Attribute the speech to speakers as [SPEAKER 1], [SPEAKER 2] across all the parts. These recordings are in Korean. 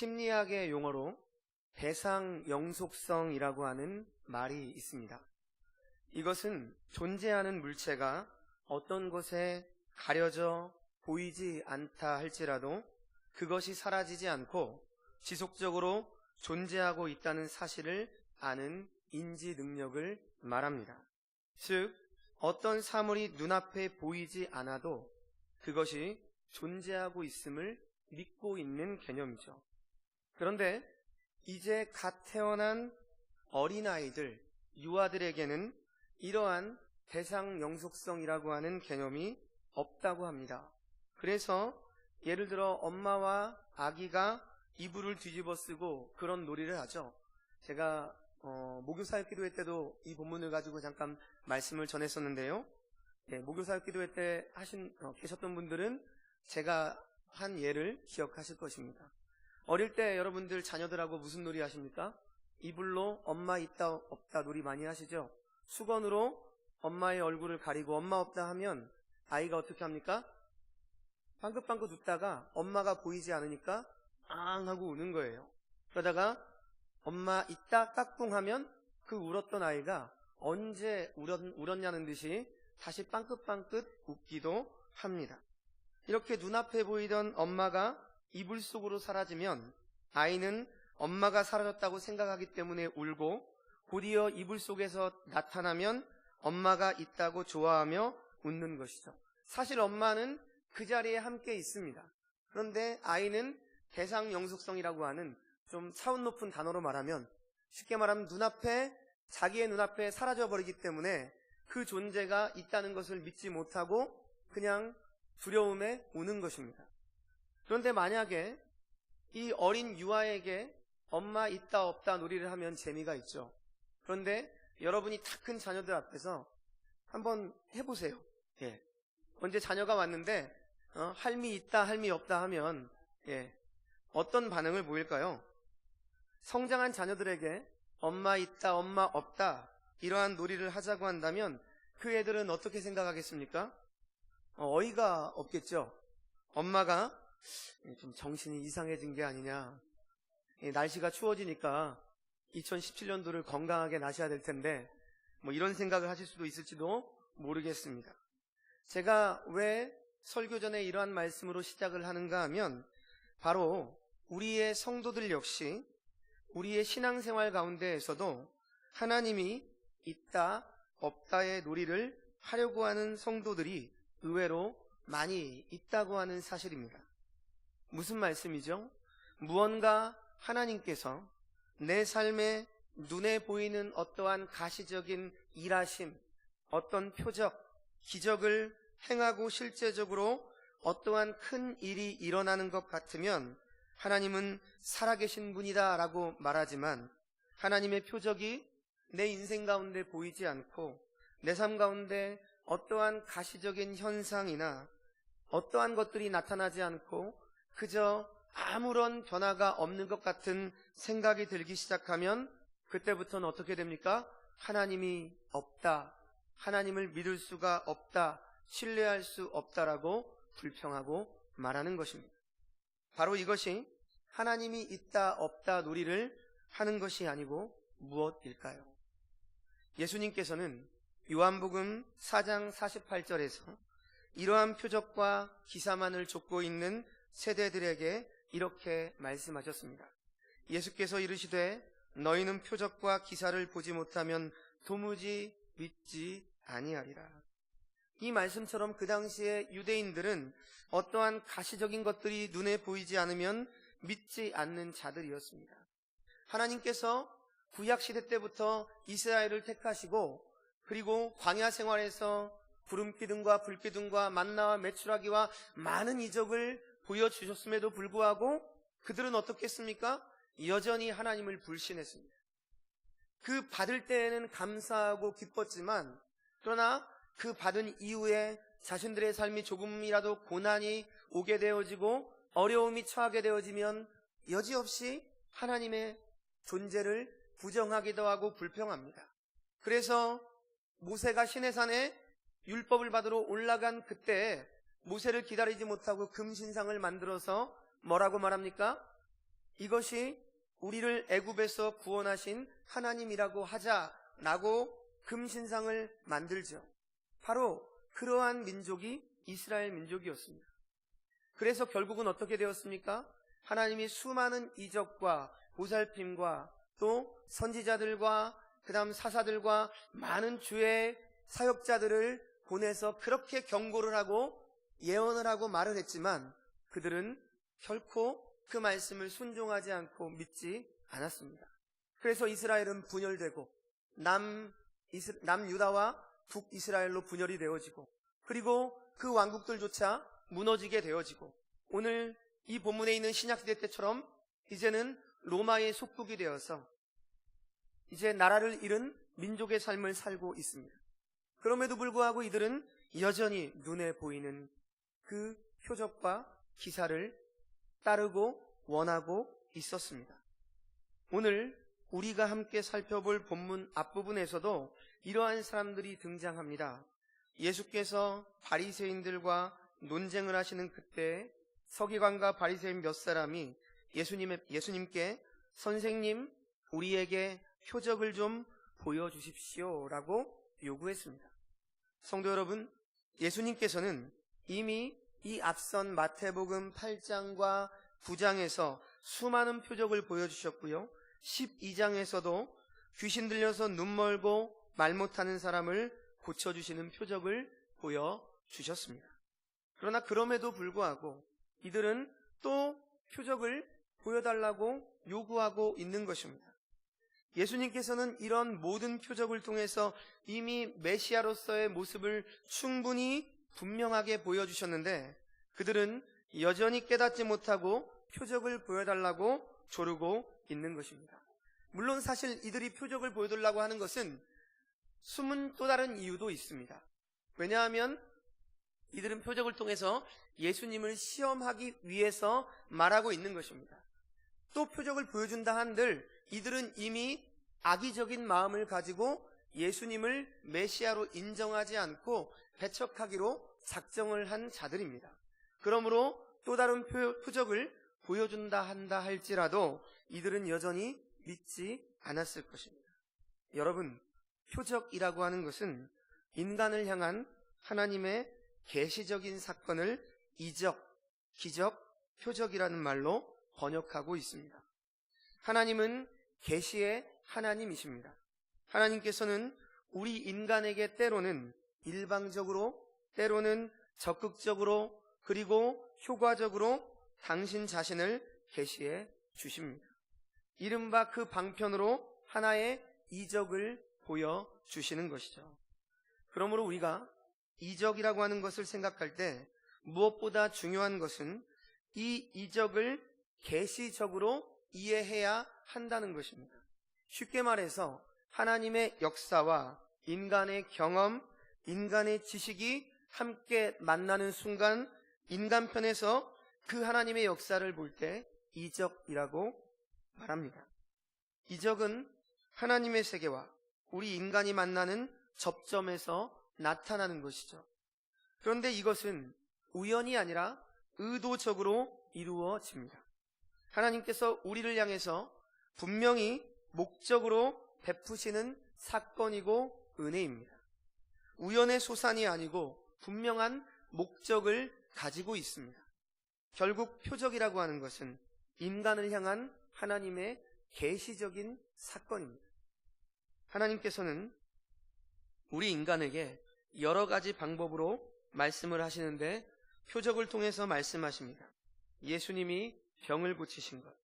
[SPEAKER 1] 심리학의 용어로 대상 영속성이라고 하는 말이 있습니다. 이것은 존재하는 물체가 어떤 곳에 가려져 보이지 않다 할지라도 그것이 사라지지 않고 지속적으로 존재하고 있다는 사실을 아는 인지 능력을 말합니다. 즉, 어떤 사물이 눈앞에 보이지 않아도 그것이 존재하고 있음을 믿고 있는 개념이죠. 그런데 이제 갓 태어난 어린아이들, 유아들에게는 이러한 대상 영속성이라고 하는 개념이 없다고 합니다. 그래서 예를 들어 엄마와 아기가 이불을 뒤집어 쓰고 그런 놀이를 하죠. 제가 목요사역 기도회 때도 이 본문을 가지고 잠깐 말씀을 전했었는데요. 목요사역 기도회 때 계셨던 분들은 제가 한 예를 기억하실 것입니다. 어릴 때 여러분들 자녀들하고 무슨 놀이 하십니까? 이불로 엄마 있다 없다 놀이 많이 하시죠? 수건으로 엄마의 얼굴을 가리고 엄마 없다 하면 아이가 어떻게 합니까? 방긋방긋 웃다가 엄마가 보이지 않으니까 앙 하고 우는 거예요. 그러다가 엄마 있다 까꿍 하면 그 울었던 아이가 언제 울었냐는 듯이 다시 빵긋빵긋 웃기도 합니다. 이렇게 눈앞에 보이던 엄마가 이불 속으로 사라지면 아이는 엄마가 사라졌다고 생각하기 때문에 울고, 곧이어 이불 속에서 나타나면 엄마가 있다고 좋아하며 웃는 것이죠. 사실 엄마는 그 자리에 함께 있습니다. 그런데 아이는 대상 영속성이라고 하는 좀 차원 높은 단어로 말하면, 쉽게 말하면 자기의 눈앞에 사라져버리기 때문에 그 존재가 있다는 것을 믿지 못하고 그냥 두려움에 우는 것입니다. 그런데 만약에 이 어린 유아에게 엄마 있다 없다 놀이를 하면 재미가 있죠. 그런데 여러분이 다 큰 자녀들 앞에서 한번 해보세요. 언제 자녀가 왔는데 할미 있다 할미 없다 하면 어떤 반응을 보일까요? 성장한 자녀들에게 엄마 있다 엄마 없다 이러한 놀이를 하자고 한다면 그 애들은 어떻게 생각하겠습니까? 어이가 없겠죠. 엄마가 좀 정신이 이상해진 게 아니냐, 날씨가 추워지니까 2017년도를 건강하게 나셔야 될 텐데 뭐 이런 생각을 하실 수도 있을지도 모르겠습니다. 제가 왜 설교 전에 이러한 말씀으로 시작을 하는가 하면, 바로 우리의 성도들 역시 우리의 신앙생활 가운데에서도 하나님이 있다 없다의 놀이를 하려고 하는 성도들이 의외로 많이 있다고 하는 사실입니다. 무슨 말씀이죠? 무언가 하나님께서 내 삶에 눈에 보이는 어떠한 가시적인 일하심, 어떤 표적, 기적을 행하고 실제적으로 어떠한 큰 일이 일어나는 것 같으면 하나님은 살아계신 분이다 라고 말하지만, 하나님의 표적이 내 인생 가운데 보이지 않고 내 삶 가운데 어떠한 가시적인 현상이나 어떠한 것들이 나타나지 않고 그저 아무런 변화가 없는 것 같은 생각이 들기 시작하면 그때부터는 어떻게 됩니까? 하나님이 없다, 하나님을 믿을 수가 없다, 신뢰할 수 없다라고 불평하고 말하는 것입니다. 바로 이것이 하나님이 있다 없다 놀이를 하는 것이 아니고 무엇일까요? 예수님께서는 요한복음 4장 48절에서 이러한 표적과 기사만을 좇고 있는 세대들에게 이렇게 말씀하셨습니다. 예수께서 이르시되 너희는 표적과 기사를 보지 못하면 도무지 믿지 아니하리라. 이 말씀처럼 그 당시에 유대인들은 어떠한 가시적인 것들이 눈에 보이지 않으면 믿지 않는 자들이었습니다. 하나님께서 구약시대 때부터 이스라엘을 택하시고, 그리고 광야 생활에서 구름기둥과 불기둥과 만나와 메추라기와 많은 이적을 보여주셨음에도 불구하고 그들은 어떻겠습니까? 여전히 하나님을 불신했습니다. 그 받을 때에는 감사하고 기뻤지만, 그러나 그 받은 이후에 자신들의 삶이 조금이라도 고난이 오게 되어지고 어려움이 처하게 되어지면 여지없이 하나님의 존재를 부정하기도 하고 불평합니다. 그래서 모세가 시내산에 율법을 받으러 올라간 그때 모세를 기다리지 못하고 금신상을 만들어서 뭐라고 말합니까? 이것이 우리를 애굽에서 구원하신 하나님이라고 하자라고 금신상을 만들죠. 바로 그러한 민족이 이스라엘 민족이었습니다. 그래서 결국은 어떻게 되었습니까? 하나님이 수많은 이적과 보살핌과 또 선지자들과 그다음 사사들과 많은 주의 사역자들을 보내서 그렇게 경고를 하고 예언을 하고 말을 했지만 그들은 결코 그 말씀을 순종하지 않고 믿지 않았습니다. 그래서 이스라엘은 분열되고 남유다와 북이스라엘로 분열이 되어지고 그리고 그 왕국들조차 무너지게 되어지고 오늘 이 본문에 있는 신약시대 때처럼 이제는 로마의 속국이 되어서 이제 나라를 잃은 민족의 삶을 살고 있습니다. 그럼에도 불구하고 이들은 여전히 눈에 보이는 그 표적과 기사를 따르고 원하고 있었습니다. 오늘 우리가 함께 살펴볼 본문 앞부분에서도 이러한 사람들이 등장합니다. 예수께서 바리새인들과 논쟁을 하시는 그때 서기관과 바리새인 몇 사람이 예수님께 선생님 우리에게 표적을 좀 보여주십시오 라고 요구했습니다. 성도 여러분, 예수님께서는 이미 이 앞선 마태복음 8장과 9장에서 수많은 표적을 보여주셨고요. 12장에서도 귀신 들려서 눈 멀고 말 못하는 사람을 고쳐주시는 표적을 보여주셨습니다. 그러나 그럼에도 불구하고 이들은 또 표적을 보여달라고 요구하고 있는 것입니다. 예수님께서는 이런 모든 표적을 통해서 이미 메시아로서의 모습을 충분히 분명하게 보여주셨는데 그들은 여전히 깨닫지 못하고 표적을 보여달라고 조르고 있는 것입니다. 물론 사실 이들이 표적을 보여달라고 하는 것은 숨은 또 다른 이유도 있습니다. 왜냐하면 이들은 표적을 통해서 예수님을 시험하기 위해서 말하고 있는 것입니다. 또 표적을 보여준다 한들 이들은 이미 악의적인 마음을 가지고 예수님을 메시아로 인정하지 않고 배척하기로 작정을 한 자들입니다. 그러므로 또 다른 표적을 보여준다 한다 할지라도 이들은 여전히 믿지 않았을 것입니다. 여러분, 표적이라고 하는 것은 인간을 향한 하나님의 계시적인 사건을 이적, 기적, 표적이라는 말로 번역하고 있습니다. 하나님은 계시의 하나님이십니다. 하나님께서는 우리 인간에게 때로는 일방적으로, 때로는 적극적으로, 그리고 효과적으로 당신 자신을 계시해 주십니다. 이른바 그 방편으로 하나의 이적을 보여주시는 것이죠. 그러므로 우리가 이적이라고 하는 것을 생각할 때 무엇보다 중요한 것은 이 이적을 계시적으로 이해해야 한다는 것입니다. 쉽게 말해서 하나님의 역사와 인간의 경험, 인간의 지식이 함께 만나는 순간 인간 편에서 그 하나님의 역사를 볼 때 이적이라고 말합니다. 이적은 하나님의 세계와 우리 인간이 만나는 접점에서 나타나는 것이죠. 그런데 이것은 우연이 아니라 의도적으로 이루어집니다. 하나님께서 우리를 향해서 분명히 목적으로 베푸시는 사건이고 은혜입니다. 우연의 소산이 아니고 분명한 목적을 가지고 있습니다. 결국 표적이라고 하는 것은 인간을 향한 하나님의 계시적인 사건입니다. 하나님께서는 우리 인간에게 여러 가지 방법으로 말씀을 하시는데 표적을 통해서 말씀하십니다. 예수님이 병을 고치신 것,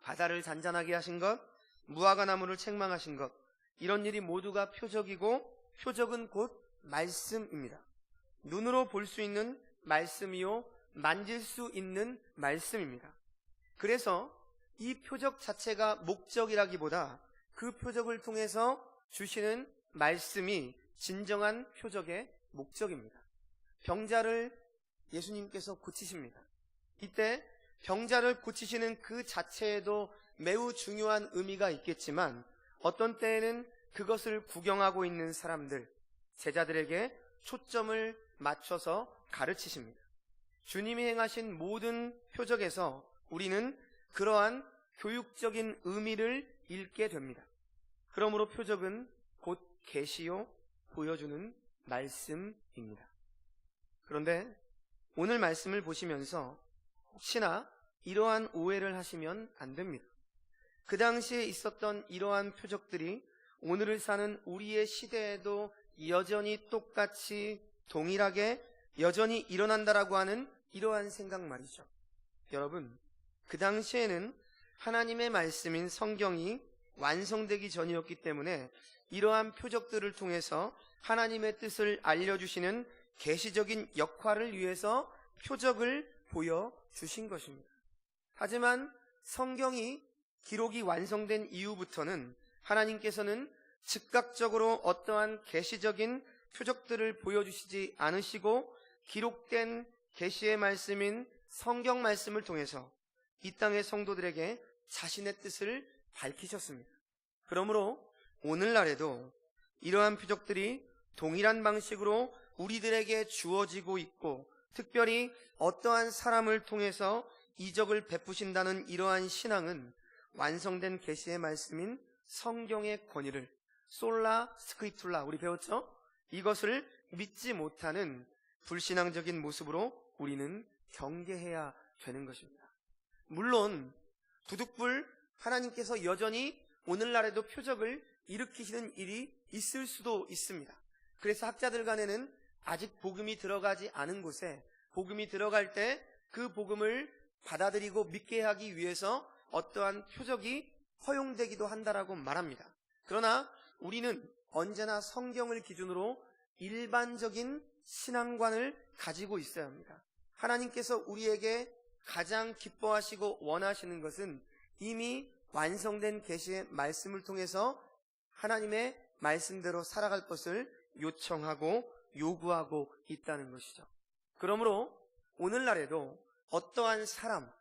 [SPEAKER 1] 바다를 잔잔하게 하신 것, 무화과 나무를 책망하신 것, 이런 일이 모두가 표적이고 표적은 곧 말씀입니다. 눈으로 볼 수 있는 말씀이요 만질 수 있는 말씀입니다. 그래서 이 표적 자체가 목적이라기보다 그 표적을 통해서 주시는 말씀이 진정한 표적의 목적입니다. 병자를 예수님께서 고치십니다. 이때 병자를 고치시는 그 자체에도 매우 중요한 의미가 있겠지만 어떤 때에는 그것을 구경하고 있는 사람들, 제자들에게 초점을 맞춰서 가르치십니다. 주님이 행하신 모든 표적에서 우리는 그러한 교육적인 의미를 읽게 됩니다. 그러므로 표적은 곧 계시요 보여주는 말씀입니다. 그런데 오늘 말씀을 보시면서 혹시나 이러한 오해를 하시면 안 됩니다. 그 당시에 있었던 이러한 표적들이 오늘을 사는 우리의 시대에도 여전히 똑같이 동일하게 여전히 일어난다라고 하는 이러한 생각 말이죠. 여러분, 그 당시에는 하나님의 말씀인 성경이 완성되기 전이었기 때문에 이러한 표적들을 통해서 하나님의 뜻을 알려주시는 계시적인 역할을 위해서 표적을 보여주신 것입니다. 하지만 성경이 기록이 완성된 이후부터는 하나님께서는 즉각적으로 어떠한 계시적인 표적들을 보여주시지 않으시고 기록된 계시의 말씀인 성경 말씀을 통해서 이 땅의 성도들에게 자신의 뜻을 밝히셨습니다. 그러므로 오늘날에도 이러한 표적들이 동일한 방식으로 우리들에게 주어지고 있고, 특별히 어떠한 사람을 통해서 이적을 베푸신다는 이러한 신앙은 완성된 계시의 말씀인 성경의 권위를 솔라 스크립툴라, 우리 배웠죠? 이것을 믿지 못하는 불신앙적인 모습으로 우리는 경계해야 되는 것입니다. 물론 부득불 하나님께서 여전히 오늘날에도 표적을 일으키시는 일이 있을 수도 있습니다. 그래서 학자들 간에는 아직 복음이 들어가지 않은 곳에 복음이 들어갈 때 그 복음을 받아들이고 믿게 하기 위해서 어떠한 표적이 허용되기도 한다라고 말합니다. 그러나 우리는 언제나 성경을 기준으로 일반적인 신앙관을 가지고 있어야 합니다. 하나님께서 우리에게 가장 기뻐하시고 원하시는 것은 이미 완성된 계시의 말씀을 통해서 하나님의 말씀대로 살아갈 것을 요청하고 요구하고 있다는 것이죠. 그러므로 오늘날에도 어떠한 사람,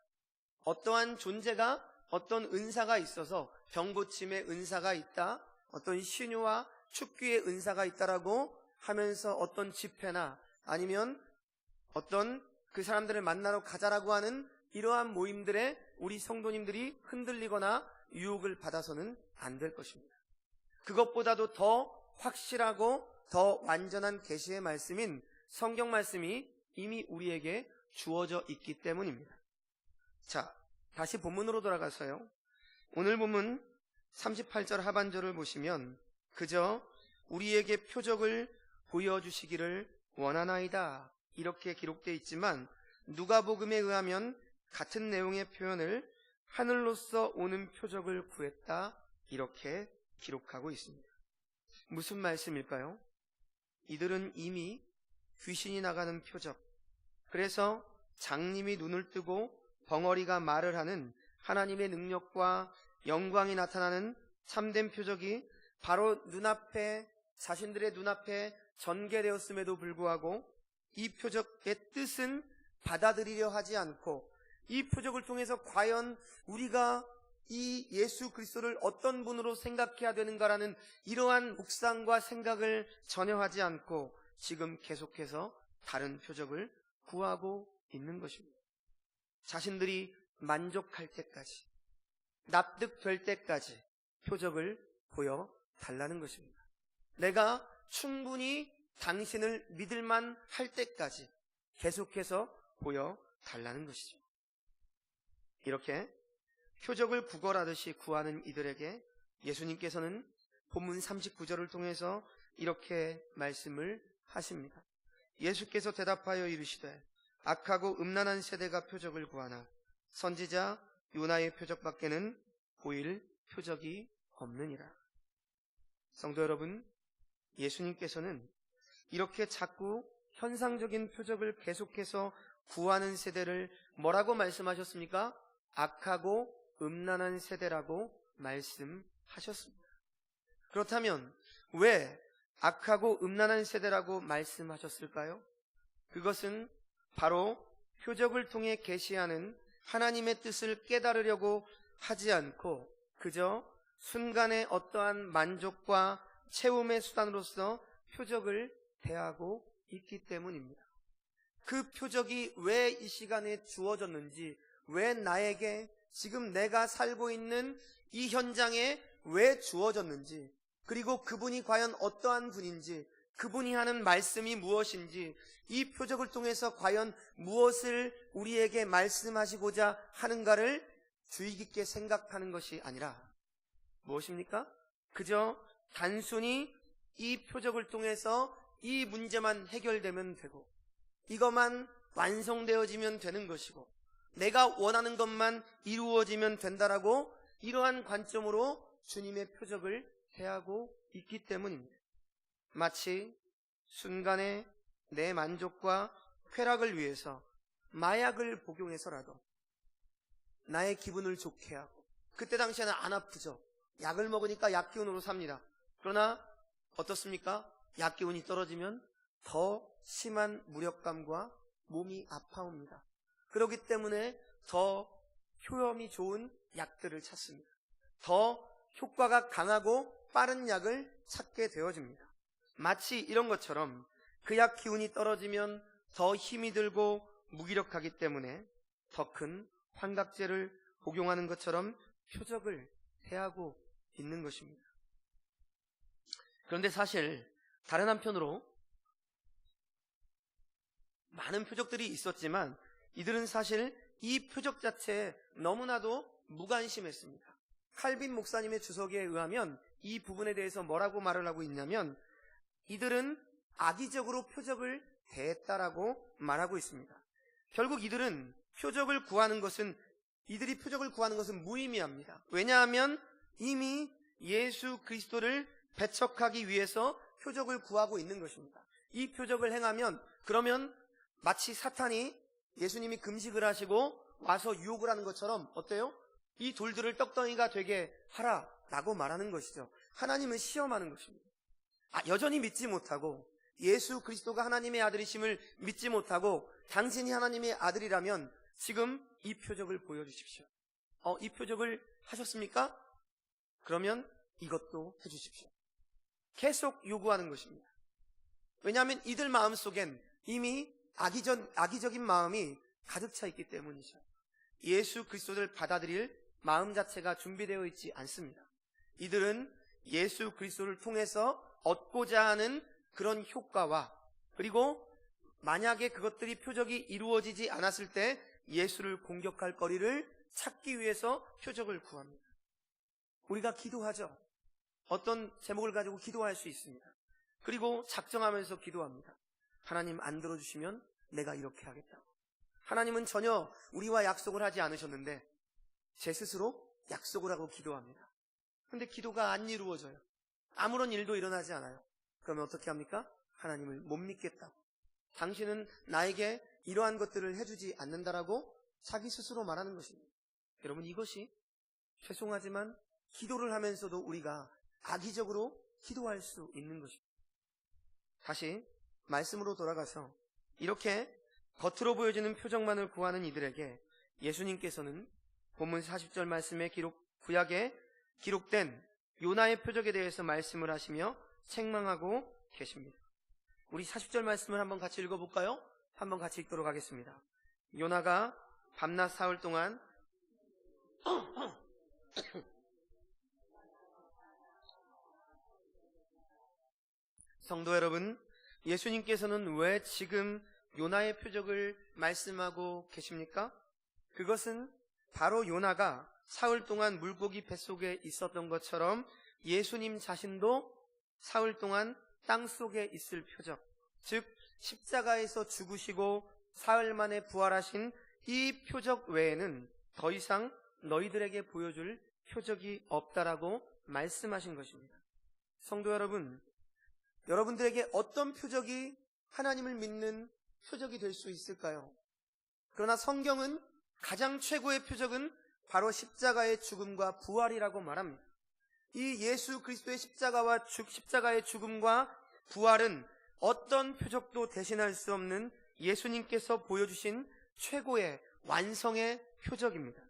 [SPEAKER 1] 어떠한 존재가 어떤 은사가 있어서 병고침의 은사가 있다, 어떤 신유와 축귀의 은사가 있다라고 하면서 어떤 집회나 아니면 어떤 그 사람들을 만나러 가자라고 하는 이러한 모임들에 우리 성도님들이 흔들리거나 유혹을 받아서는 안 될 것입니다. 그것보다도 더 확실하고 더 완전한 계시의 말씀인 성경 말씀이 이미 우리에게 주어져 있기 때문입니다. 자, 다시 본문으로 돌아가서요. 오늘 본문 38절 하반절을 보시면 그저 우리에게 표적을 보여주시기를 원하나이다 이렇게 기록되어 있지만 누가복음에 의하면 같은 내용의 표현을 하늘로서 오는 표적을 구했다 이렇게 기록하고 있습니다. 무슨 말씀일까요? 이들은 이미 귀신이 나가는 표적, 그래서 장님이 눈을 뜨고 벙어리가 말을 하는 하나님의 능력과 영광이 나타나는 참된 표적이 바로 눈앞에, 자신들의 눈앞에 전개되었음에도 불구하고 이 표적의 뜻은 받아들이려 하지 않고 이 표적을 통해서 과연 우리가 이 예수 그리스도를 어떤 분으로 생각해야 되는가라는 이러한 묵상과 생각을 전혀 하지 않고 지금 계속해서 다른 표적을 구하고 있는 것입니다. 자신들이 만족할 때까지, 납득될 때까지 표적을 보여달라는 것입니다. 내가 충분히 당신을 믿을만 할 때까지 계속해서 보여달라는 것이죠. 이렇게 표적을 구걸하듯이 구하는 이들에게 예수님께서는 본문 39절을 통해서 이렇게 말씀을 하십니다. 예수께서 대답하여 이르시되 악하고 음란한 세대가 표적을 구하나 선지자 요나의 표적밖에는 보일 표적이 없느니라. 성도 여러분, 예수님께서는 이렇게 자꾸 현상적인 표적을 계속해서 구하는 세대를 뭐라고 말씀하셨습니까? 악하고 음란한 세대라고 말씀하셨습니다. 그렇다면 왜 악하고 음란한 세대라고 말씀하셨을까요? 그것은 바로 표적을 통해 계시하는 하나님의 뜻을 깨달으려고 하지 않고 그저 순간의 어떠한 만족과 채움의 수단으로서 표적을 대하고 있기 때문입니다. 그 표적이 왜 이 시간에 주어졌는지, 왜 나에게 지금 내가 살고 있는 이 현장에 왜 주어졌는지, 그리고 그분이 과연 어떠한 분인지, 그분이 하는 말씀이 무엇인지, 이 표적을 통해서 과연 무엇을 우리에게 말씀하시고자 하는가를 주의 깊게 생각하는 것이 아니라 무엇입니까? 그저 단순히 이 표적을 통해서 이 문제만 해결되면 되고, 이것만 완성되어지면 되는 것이고, 내가 원하는 것만 이루어지면 된다라고 이러한 관점으로 주님의 표적을 대하고 있기 때문입니다. 마치 순간의 내 만족과 쾌락을 위해서 마약을 복용해서라도 나의 기분을 좋게 하고, 그때 당시에는 안 아프죠. 약을 먹으니까 약기운으로 삽니다. 그러나 어떻습니까? 약기운이 떨어지면 더 심한 무력감과 몸이 아파옵니다. 그렇기 때문에 더 효험이 좋은 약들을 찾습니다. 더 효과가 강하고 빠른 약을 찾게 되어집니다. 마치 이런 것처럼 그 약 기운이 떨어지면 더 힘이 들고 무기력하기 때문에 더 큰 환각제를 복용하는 것처럼 표적을 해하고 있는 것입니다. 그런데 사실 다른 한편으로 많은 표적들이 있었지만 이들은 사실 이 표적 자체에 너무나도 무관심했습니다. 칼빈 목사님의 주석에 의하면 이 부분에 대해서 뭐라고 말을 하고 있냐면, 이들은 악의적으로 표적을 대했다라고 말하고 있습니다. 결국 이들이 표적을 구하는 것은 무의미합니다. 왜냐하면 이미 예수 그리스도를 배척하기 위해서 표적을 구하고 있는 것입니다. 이 표적을 행하면, 그러면 마치 사탄이 예수님이 금식을 하시고 와서 유혹을 하는 것처럼 어때요? 이 돌들을 떡덩이가 되게 하라라고 말하는 것이죠. 하나님을 시험하는 것입니다. 여전히 믿지 못하고, 예수 그리스도가 하나님의 아들이심을 믿지 못하고 당신이 하나님의 아들이라면 지금 이 표적을 보여주십시오. 이 표적을 하셨습니까? 그러면 이것도 해주십시오. 계속 요구하는 것입니다. 왜냐하면 이들 마음속엔 이미 악의적인 마음이 가득 차 있기 때문이죠. 예수 그리스도를 받아들일 마음 자체가 준비되어 있지 않습니다. 이들은 예수 그리스도를 통해서 얻고자 하는 그런 효과와, 그리고 만약에 그것들이 표적이 이루어지지 않았을 때 예수를 공격할 거리를 찾기 위해서 표적을 구합니다. 우리가 기도하죠. 어떤 제목을 가지고 기도할 수 있습니다. 그리고 작정하면서 기도합니다. 하나님 안 들어주시면 내가 이렇게 하겠다고. 하나님은 전혀 우리와 약속을 하지 않으셨는데 제 스스로 약속을 하고 기도합니다. 그런데 기도가 안 이루어져요. 아무런 일도 일어나지 않아요. 그러면 어떻게 합니까? 하나님을 못 믿겠다고. 당신은 나에게 이러한 것들을 해주지 않는다라고 자기 스스로 말하는 것입니다. 여러분, 이것이 죄송하지만 기도를 하면서도 우리가 악의적으로 기도할 수 있는 것입니다. 다시 말씀으로 돌아가서 이렇게 겉으로 보여지는 표적만을 구하는 이들에게 예수님께서는 본문 40절 말씀에 구약에 기록된 요나의 표적에 대해서 말씀을 하시며 책망하고 계십니다. 우리 40절 말씀을 한번 같이 읽어볼까요? 한번 같이 읽도록 하겠습니다. 요나가 밤낮 사흘 동안 성도 여러분, 예수님께서는 왜 지금 요나의 표적을 말씀하고 계십니까? 그것은 바로 요나가 사흘 동안 물고기 뱃속에 있었던 것처럼 예수님 자신도 사흘 동안 땅속에 있을 표적, 즉 십자가에서 죽으시고 사흘 만에 부활하신 이 표적 외에는 더 이상 너희들에게 보여줄 표적이 없다라고 말씀하신 것입니다. 성도 여러분, 여러분들에게 어떤 표적이 하나님을 믿는 표적이 될 수 있을까요? 그러나 성경은 가장 최고의 표적은 바로 십자가의 죽음과 부활이라고 말합니다. 이 예수 그리스도의 십자가의 죽음과 부활은 어떤 표적도 대신할 수 없는 예수님께서 보여주신 최고의 완성의 표적입니다.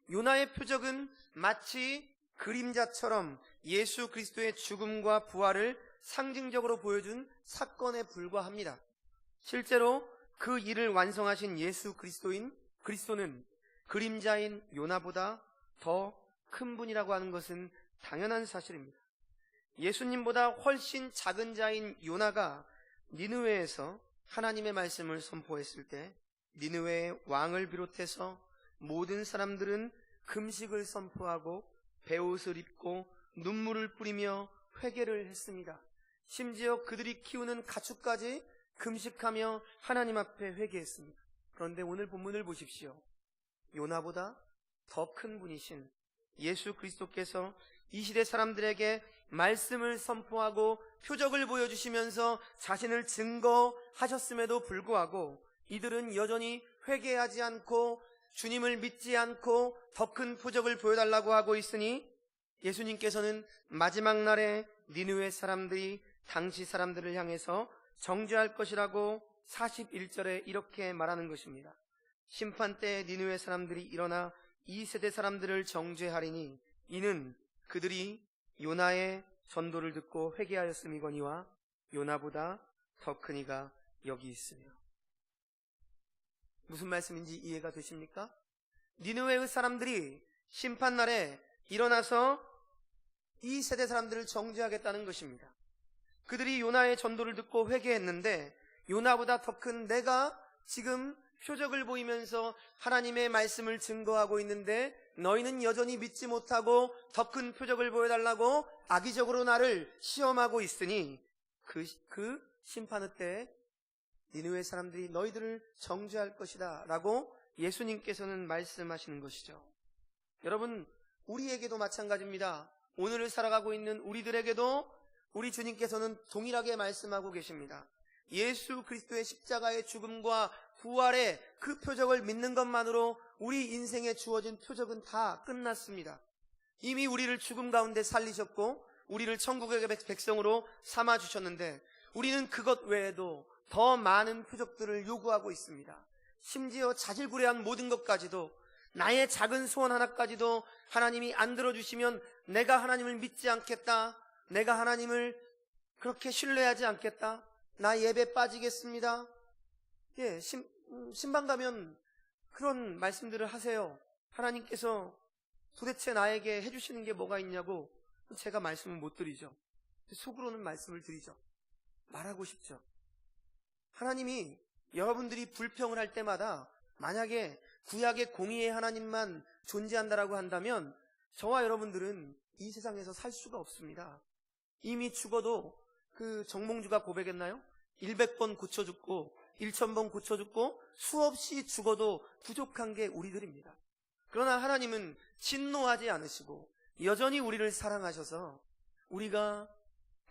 [SPEAKER 1] 요나의 표적은 마치 그림자처럼 예수 그리스도의 죽음과 부활을 상징적으로 보여준 사건에 불과합니다. 실제로 그 일을 완성하신 예수 그리스도는 그림자인 요나보다 더 큰 분이라고 하는 것은 당연한 사실입니다. 예수님보다 훨씬 작은 자인 요나가 니느웨에서 하나님의 말씀을 선포했을 때 니느웨의 왕을 비롯해서 모든 사람들은 금식을 선포하고 베옷을 입고 눈물을 뿌리며 회개를 했습니다. 심지어 그들이 키우는 가축까지 금식하며 하나님 앞에 회개했습니다. 그런데 오늘 본문을 보십시오. 요나보다 더 큰 분이신 예수 그리스도께서 이 시대 사람들에게 말씀을 선포하고 표적을 보여주시면서 자신을 증거하셨음에도 불구하고 이들은 여전히 회개하지 않고 주님을 믿지 않고 더 큰 표적을 보여달라고 하고 있으니 예수님께서는 마지막 날에 니느웨 사람들이 당시 사람들을 향해서 정죄할 것이라고 41절에 이렇게 말하는 것입니다. 심판 때 니느웨 사람들이 일어나 이 세대 사람들을 정죄하리니 이는 그들이 요나의 전도를 듣고 회개하였음이거니와 요나보다 더 큰 이가 여기 있으며. 무슨 말씀인지 이해가 되십니까? 니느웨의 사람들이 심판날에 일어나서 이 세대 사람들을 정죄하겠다는 것입니다. 그들이 요나의 전도를 듣고 회개했는데 요나보다 더 큰 내가 지금 표적을 보이면서 하나님의 말씀을 증거하고 있는데 너희는 여전히 믿지 못하고 더 큰 표적을 보여달라고 악의적으로 나를 시험하고 있으니 그 심판의 때 니느웨 사람들이 너희들을 정죄할 것이다 라고 예수님께서는 말씀하시는 것이죠. 여러분, 우리에게도 마찬가지입니다. 오늘을 살아가고 있는 우리들에게도 우리 주님께서는 동일하게 말씀하고 계십니다. 예수 그리스도의 십자가의 죽음과 부활의 그 표적을 믿는 것만으로 우리 인생에 주어진 표적은 다 끝났습니다. 이미 우리를 죽음 가운데 살리셨고 우리를 천국의 백성으로 삼아주셨는데 우리는 그것 외에도 더 많은 표적들을 요구하고 있습니다. 심지어 자질구레한 모든 것까지도, 나의 작은 소원 하나까지도 하나님이 안 들어주시면 내가 하나님을 믿지 않겠다, 내가 하나님을 그렇게 신뢰하지 않겠다, 나 예배 빠지겠습니다. 예, 신방 가면 그런 말씀들을 하세요. 하나님께서 도대체 나에게 해주시는 게 뭐가 있냐고. 제가 말씀을 못 드리죠. 속으로는 말씀을 드리죠. 말하고 싶죠. 하나님이 여러분들이 불평을 할 때마다 만약에 구약의 공의의 하나님만 존재한다라고 한다면 저와 여러분들은 이 세상에서 살 수가 없습니다. 이미 죽어도 그 정몽주가 고백했나요? 100번 고쳐 죽고 1000번 고쳐 죽고 수없이 죽어도 부족한 게 우리들입니다. 그러나 하나님은 진노하지 않으시고 여전히 우리를 사랑하셔서 우리가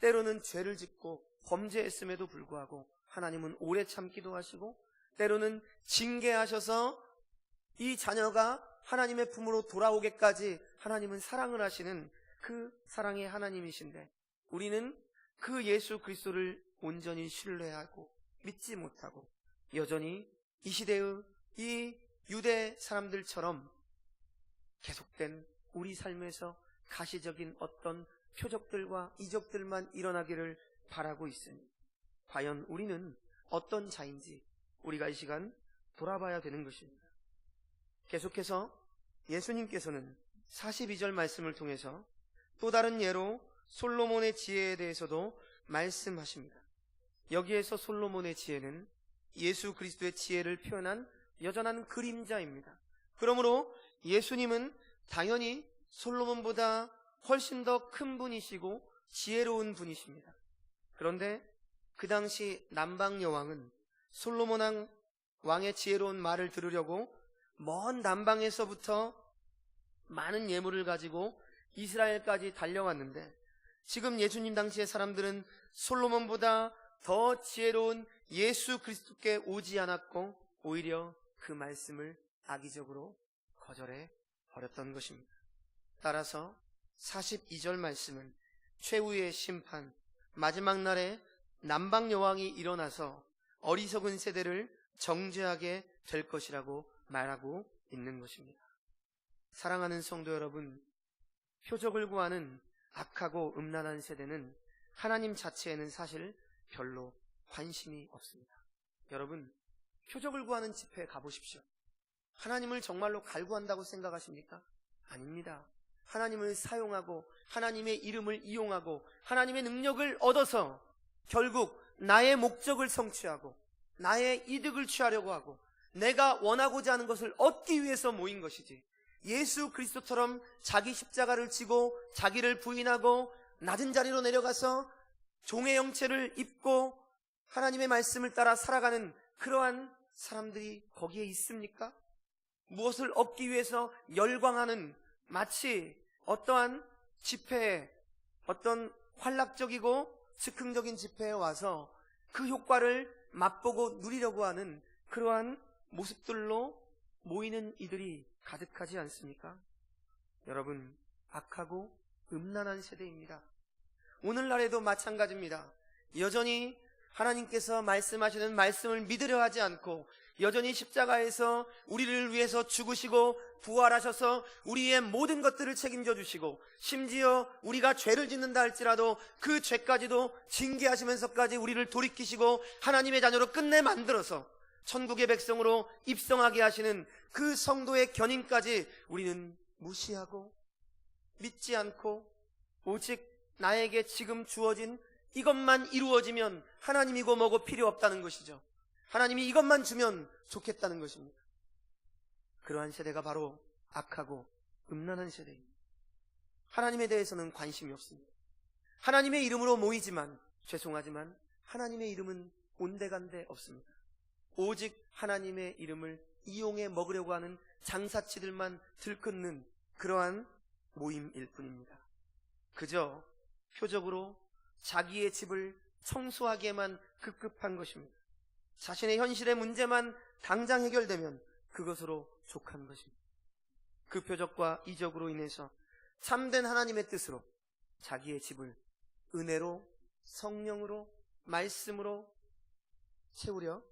[SPEAKER 1] 때로는 죄를 짓고 범죄했음에도 불구하고 하나님은 오래 참기도 하시고 때로는 징계하셔서 이 자녀가 하나님의 품으로 돌아오게까지 하나님은 사랑을 하시는 그 사랑의 하나님이신데 우리는 그 예수 그리스도를 온전히 신뢰하고 믿지 못하고 여전히 이 시대의 이 유대 사람들처럼 계속된 우리 삶에서 가시적인 어떤 표적들과 이적들만 일어나기를 바라고 있으니 과연 우리는 어떤 자인지 우리가 이 시간 돌아봐야 되는 것입니다. 계속해서 예수님께서는 42절 말씀을 통해서 또 다른 예로 솔로몬의 지혜에 대해서도 말씀하십니다. 여기에서 솔로몬의 지혜는 예수 그리스도의 지혜를 표현한 여전한 그림자입니다. 그러므로 예수님은 당연히 솔로몬보다 훨씬 더 큰 분이시고 지혜로운 분이십니다. 그런데 그 당시 남방 여왕은 솔로몬 왕의 지혜로운 말을 들으려고 먼 남방에서부터 많은 예물을 가지고 이스라엘까지 달려왔는데 지금 예수님 당시의 사람들은 솔로몬보다 더 지혜로운 예수 그리스도께 오지 않았고 오히려 그 말씀을 악의적으로 거절해 버렸던 것입니다. 따라서 42절 말씀은 최후의 심판, 마지막 날에 남방 여왕이 일어나서 어리석은 세대를 정죄하게 될 것이라고 말하고 있는 것입니다. 사랑하는 성도 여러분, 표적을 구하는 악하고 음란한 세대는 하나님 자체에는 사실 별로 관심이 없습니다. 여러분, 표적을 구하는 집회에 가보십시오. 하나님을 정말로 갈구한다고 생각하십니까? 아닙니다. 하나님을 사용하고 하나님의 이름을 이용하고 하나님의 능력을 얻어서 결국 나의 목적을 성취하고 나의 이득을 취하려고 하고 내가 원하고자 하는 것을 얻기 위해서 모인 것이지, 예수 그리스도처럼 자기 십자가를 지고 자기를 부인하고 낮은 자리로 내려가서 종의 형체를 입고 하나님의 말씀을 따라 살아가는 그러한 사람들이 거기에 있습니까? 무엇을 얻기 위해서 열광하는, 마치 어떠한 집회에, 어떤 환락적이고 즉흥적인 집회에 와서 그 효과를 맛보고 누리려고 하는 그러한 모습들로 모이는 이들이 가득하지 않습니까? 여러분, 악하고 음란한 세대입니다. 오늘날에도 마찬가지입니다. 여전히 하나님께서 말씀하시는 말씀을 믿으려 하지 않고 여전히 십자가에서 우리를 위해서 죽으시고 부활하셔서 우리의 모든 것들을 책임져 주시고 심지어 우리가 죄를 짓는다 할지라도 그 죄까지도 징계하시면서까지 우리를 돌이키시고 하나님의 자녀로 끝내 만들어서 천국의 백성으로 입성하게 하시는 그 성도의 견인까지 우리는 무시하고 믿지 않고 오직 나에게 지금 주어진 이것만 이루어지면 하나님이고 뭐고 필요 없다는 것이죠. 하나님이 이것만 주면 좋겠다는 것입니다. 그러한 세대가 바로 악하고 음란한 세대입니다. 하나님에 대해서는 관심이 없습니다. 하나님의 이름으로 모이지만 죄송하지만 하나님의 이름은 온데간데 없습니다. 오직 하나님의 이름을 이용해 먹으려고 하는 장사치들만 들끓는 그러한 모임일 뿐입니다. 그저 표적으로 자기의 집을 청소하기에만 급급한 것입니다. 자신의 현실의 문제만 당장 해결되면 그것으로 족한 것입니다. 그 표적과 이적으로 인해서 참된 하나님의 뜻으로 자기의 집을 은혜로, 성령으로, 말씀으로 채우려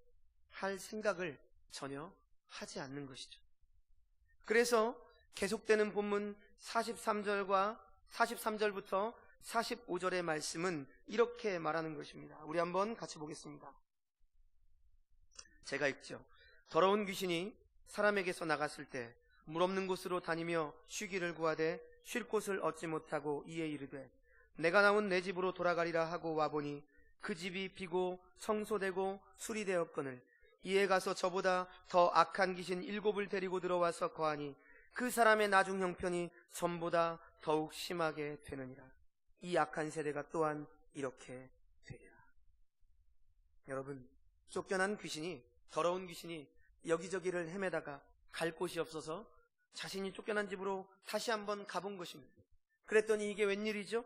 [SPEAKER 1] 할 생각을 전혀 하지 않는 것이죠. 그래서 계속되는 본문 43절부터 45절의 말씀은 이렇게 말하는 것입니다. 우리 한번 같이 보겠습니다. 제가 읽죠. 더러운 귀신이 사람에게서 나갔을 때 물 없는 곳으로 다니며 쉬기를 구하되 쉴 곳을 얻지 못하고 이에 이르되 내가 나온 내 집으로 돌아가리라 하고 와보니 그 집이 비고 청소되고 수리되었거늘 이에 가서 저보다 더 악한 귀신 7을 데리고 들어와서 거하니 그 사람의 나중 형편이 전보다 더욱 심하게 되느니라. 이 악한 세대가 또한 이렇게 되리라. 여러분, 쫓겨난 귀신이, 더러운 귀신이 여기저기를 헤매다가 갈 곳이 없어서 자신이 쫓겨난 집으로 다시 한번 가본 것입니다. 그랬더니 이게 웬일이죠?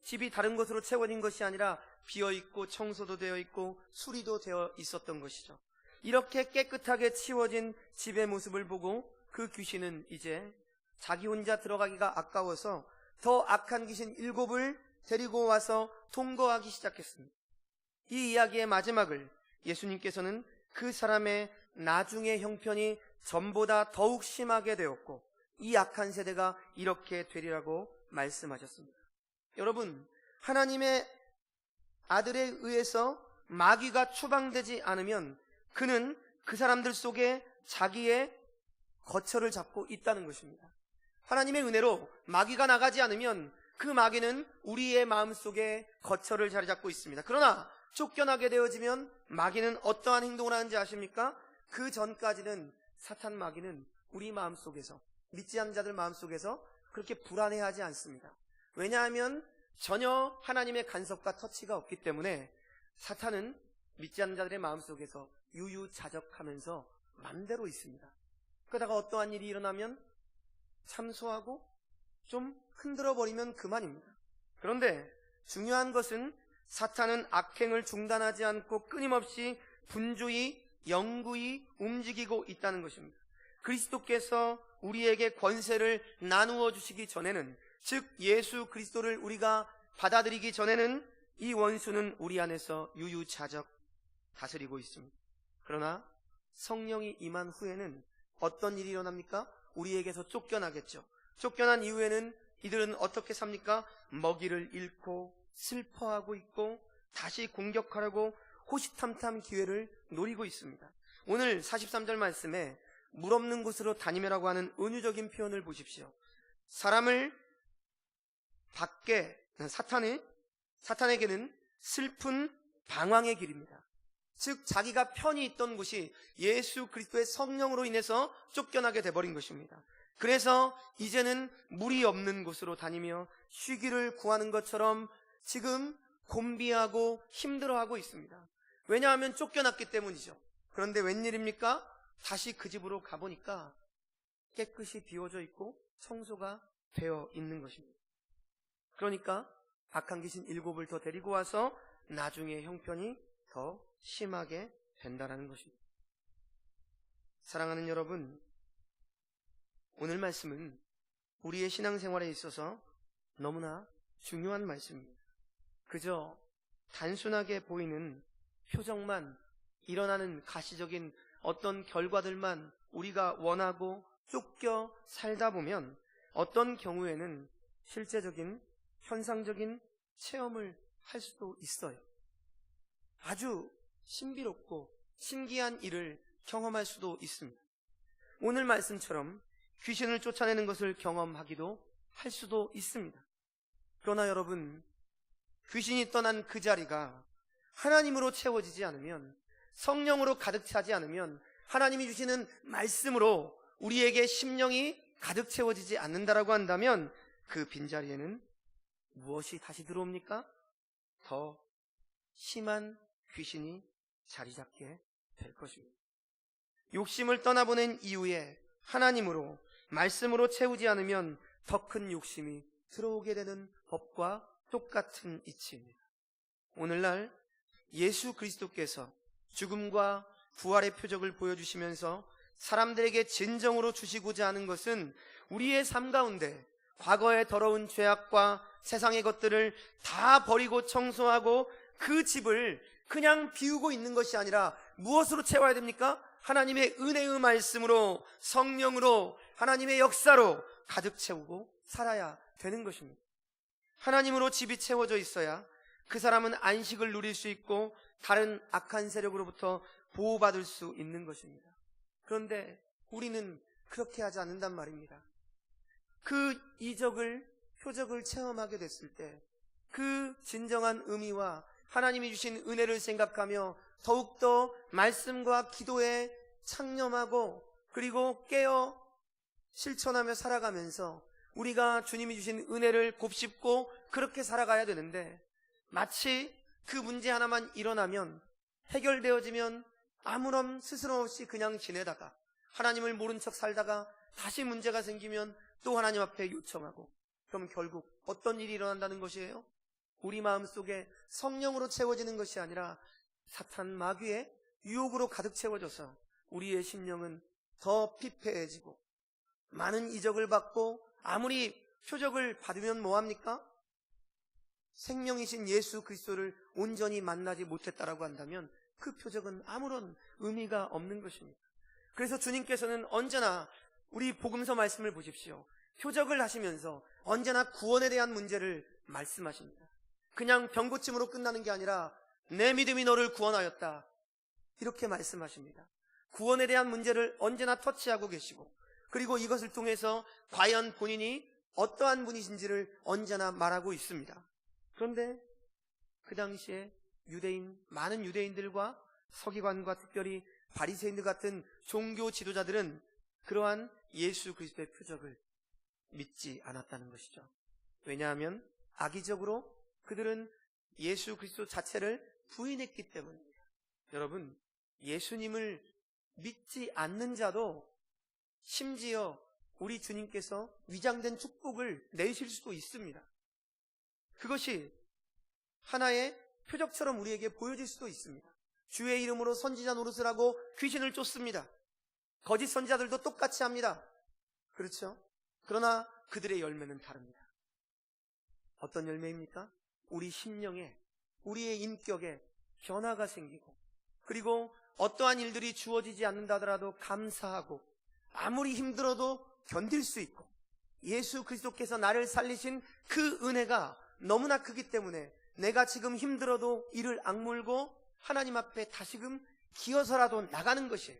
[SPEAKER 1] 집이 다른 것으로 채워진 것이 아니라 비어있고 청소도 되어 있고 수리도 되어 있었던 것이죠. 이렇게 깨끗하게 치워진 집의 모습을 보고 그 귀신은 이제 자기 혼자 들어가기가 아까워서 더 악한 귀신 7을 데리고 와서 통거하기 시작했습니다. 이 이야기의 마지막을 예수님께서는 그 사람의 나중의 형편이 전보다 더욱 심하게 되었고 이 악한 세대가 이렇게 되리라고 말씀하셨습니다. 여러분, 하나님의 아들에 의해서 마귀가 추방되지 않으면 그는 그 사람들 속에 자기의 거처를 잡고 있다는 것입니다. 하나님의 은혜로 마귀가 나가지 않으면 그 마귀는 우리의 마음속에 거처를 자리 잡고 있습니다. 그러나 쫓겨나게 되어지면 마귀는 어떠한 행동을 하는지 아십니까? 그 전까지는 사탄 마귀는 우리 마음속에서, 믿지 않는 자들 마음속에서 그렇게 불안해하지 않습니다. 왜냐하면 전혀 하나님의 간섭과 터치가 없기 때문에 사탄은 믿지 않는 자들의 마음속에서 유유자적하면서 맘대로 있습니다. 그러다가 어떠한 일이 일어나면 참소하고 좀 흔들어버리면 그만입니다. 그런데 중요한 것은 사탄은 악행을 중단하지 않고 끊임없이 분주히 영구히 움직이고 있다는 것입니다. 그리스도께서 우리에게 권세를 나누어 주시기 전에는, 즉 예수 그리스도를 우리가 받아들이기 전에는 이 원수는 우리 안에서 유유자적 다스리고 있습니다. 그러나 성령이 임한 후에는 어떤 일이 일어납니까? 우리에게서 쫓겨나겠죠. 쫓겨난 이후에는 이들은 어떻게 삽니까? 먹이를 잃고 슬퍼하고 있고 다시 공격하려고 호시탐탐 기회를 노리고 있습니다. 오늘 43절 말씀에 물 없는 곳으로 다니며라고 하는 은유적인 표현을 보십시오. 사람을 사탄에게는 슬픈 방황의 길입니다. 즉 자기가 편히 있던 곳이 예수 그리스도의 성령으로 인해서 쫓겨나게 돼버린 것입니다. 그래서 이제는 물이 없는 곳으로 다니며 쉬기를 구하는 것처럼 지금 곤비하고 힘들어하고 있습니다. 왜냐하면 쫓겨났기 때문이죠. 그런데 웬일입니까? 다시 그 집으로 가보니까 깨끗이 비워져 있고 청소가 되어 있는 것입니다. 그러니까 악한 귀신 7을 더 데리고 와서 나중에 형편이 더 심하게 된다는 것입니다. 사랑하는 여러분, 오늘 말씀은 우리의 신앙생활에 있어서 너무나 중요한 말씀입니다. 그저 단순하게 보이는 표정만, 일어나는 가시적인 어떤 결과들만 우리가 원하고 쫓겨 살다 보면 어떤 경우에는 실제적인 현상적인 체험을 할 수도 있어요. 아주 신비롭고 신기한 일을 경험할 수도 있습니다. 오늘 말씀처럼 귀신을 쫓아내는 것을 경험하기도 할 수도 있습니다. 그러나 여러분, 귀신이 떠난 그 자리가 하나님으로 채워지지 않으면, 성령으로 가득 차지 않으면, 하나님이 주시는 말씀으로 우리에게 심령이 가득 채워지지 않는다라고 한다면 그 빈자리에는 무엇이 다시 들어옵니까? 더 심한 귀신이 자리 잡게 될 것입니다. 욕심을 떠나보낸 이후에 하나님으로, 말씀으로 채우지 않으면 더 큰 욕심이 들어오게 되는 법과 똑같은 이치입니다. 오늘날 예수 그리스도께서 죽음과 부활의 표적을 보여주시면서 사람들에게 진정으로 주시고자 하는 것은 우리의 삶 가운데 과거의 더러운 죄악과 세상의 것들을 다 버리고 청소하고 그 집을 그냥 비우고 있는 것이 아니라 무엇으로 채워야 됩니까? 하나님의 은혜의 말씀으로, 성령으로, 하나님의 역사로 가득 채우고 살아야 되는 것입니다. 하나님으로 집이 채워져 있어야 그 사람은 안식을 누릴 수 있고 다른 악한 세력으로부터 보호받을 수 있는 것입니다. 그런데 우리는 그렇게 하지 않는단 말입니다. 그 이적을, 표적을 체험하게 됐을 때 그 진정한 의미와 하나님이 주신 은혜를 생각하며 더욱더 말씀과 기도에 창념하고 그리고 깨어 실천하며 살아가면서 우리가 주님이 주신 은혜를 곱씹고 그렇게 살아가야 되는데, 마치 그 문제 하나만 일어나면, 해결되어지면 아무런 스스럼 없이 그냥 지내다가 하나님을 모른 척 살다가 다시 문제가 생기면 또 하나님 앞에 요청하고, 그럼 결국 어떤 일이 일어난다는 것이에요? 우리 마음속에 성령으로 채워지는 것이 아니라 사탄 마귀의 유혹으로 가득 채워져서 우리의 심령은 더 피폐해지고, 많은 이적을 받고 아무리 표적을 받으면 뭐합니까? 생명이신 예수 그리스도를 온전히 만나지 못했다라고 한다면 그 표적은 아무런 의미가 없는 것입니다. 그래서 주님께서는 언제나 우리 복음서 말씀을 보십시오. 표적을 하시면서 언제나 구원에 대한 문제를 말씀하십니다. 그냥 병고침으로 끝나는 게 아니라 내 믿음이 너를 구원하였다, 이렇게 말씀하십니다. 구원에 대한 문제를 언제나 터치하고 계시고, 그리고 이것을 통해서 과연 본인이 어떠한 분이신지를 언제나 말하고 있습니다. 그런데 그 당시에 많은 유대인들과 서기관과 특별히 바리새인들 같은 종교 지도자들은 그러한 예수 그리스도의 표적을 믿지 않았다는 것이죠. 왜냐하면 악의적으로 그들은 예수 그리스도 자체를 부인했기 때문입니다. 여러분, 예수님을 믿지 않는 자도 심지어 우리 주님께서 위장된 축복을 내실 수도 있습니다. 그것이 하나의 표적처럼 우리에게 보여질 수도 있습니다. 주의 이름으로 선지자 노릇을 하고 귀신을 쫓습니다. 거짓 선지자들도 똑같이 합니다. 그렇죠? 그러나 그들의 열매는 다릅니다. 어떤 열매입니까? 우리 심령에, 우리의 인격에 변화가 생기고, 그리고 어떠한 일들이 주어지지 않는다 하더라도 감사하고, 아무리 힘들어도 견딜 수 있고, 예수 그리스도께서 나를 살리신 그 은혜가 너무나 크기 때문에 내가 지금 힘들어도 이를 악물고 하나님 앞에 다시금 기어서라도 나가는 것이에요.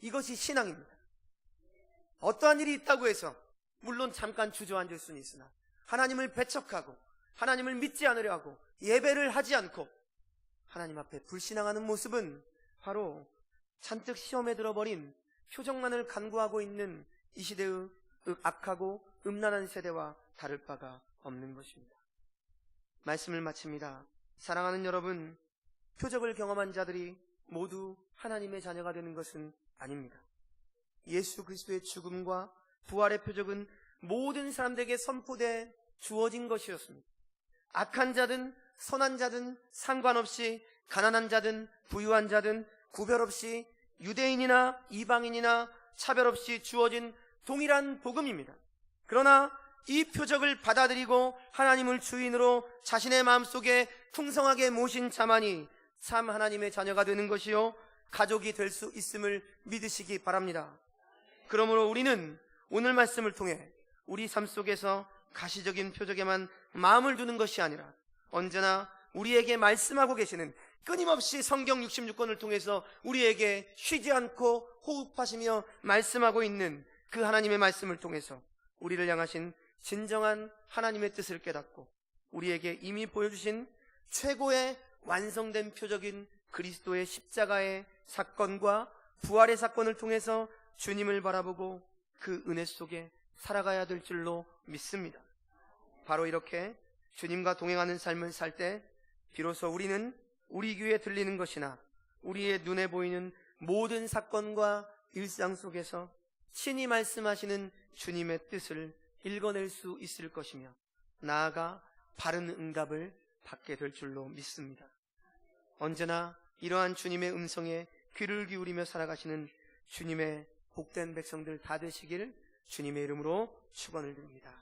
[SPEAKER 1] 이것이 신앙입니다. 어떠한 일이 있다고 해서 물론 잠깐 주저앉을 수는 있으나 하나님을 배척하고 하나님을 믿지 않으려 하고 예배를 하지 않고 하나님 앞에 불신앙하는 모습은 바로 잔뜩 시험에 들어버린 표적만을 간구하고 있는 이 시대의 악하고 음란한 세대와 다를 바가 없는 것입니다. 말씀을 마칩니다. 사랑하는 여러분, 표적을 경험한 자들이 모두 하나님의 자녀가 되는 것은 아닙니다. 예수 그리스도의 죽음과 부활의 표적은 모든 사람들에게 선포돼 주어진 것이었습니다. 악한 자든 선한 자든 상관없이 가난한 자든 부유한 자든 구별 없이 유대인이나 이방인이나 차별 없이 주어진 동일한 복음입니다. 그러나 이 표적을 받아들이고 하나님을 주인으로 자신의 마음속에 풍성하게 모신 자만이 참 하나님의 자녀가 되는 것이요 가족이 될 수 있음을 믿으시기 바랍니다. 그러므로 우리는 오늘 말씀을 통해 우리 삶 속에서 가시적인 표적에만 마음을 두는 것이 아니라 언제나 우리에게 말씀하고 계시는 끊임없이 성경 66권을 통해서 우리에게 쉬지 않고 호흡하시며 말씀하고 있는 그 하나님의 말씀을 통해서 우리를 향하신 진정한 하나님의 뜻을 깨닫고 우리에게 이미 보여주신 최고의 완성된 표적인 그리스도의 십자가의 사건과 부활의 사건을 통해서 주님을 바라보고 그 은혜 속에 살아가야 될 줄로 믿습니다. 바로 이렇게 주님과 동행하는 삶을 살 때 비로소 우리는 우리 귀에 들리는 것이나 우리의 눈에 보이는 모든 사건과 일상 속에서 친히 말씀하시는 주님의 뜻을 읽어낼 수 있을 것이며 나아가 바른 응답을 받게 될 줄로 믿습니다. 언제나 이러한 주님의 음성에 귀를 기울이며 살아가시는 주님의 복된 백성들 다 되시길 주님의 이름으로 축원을 드립니다.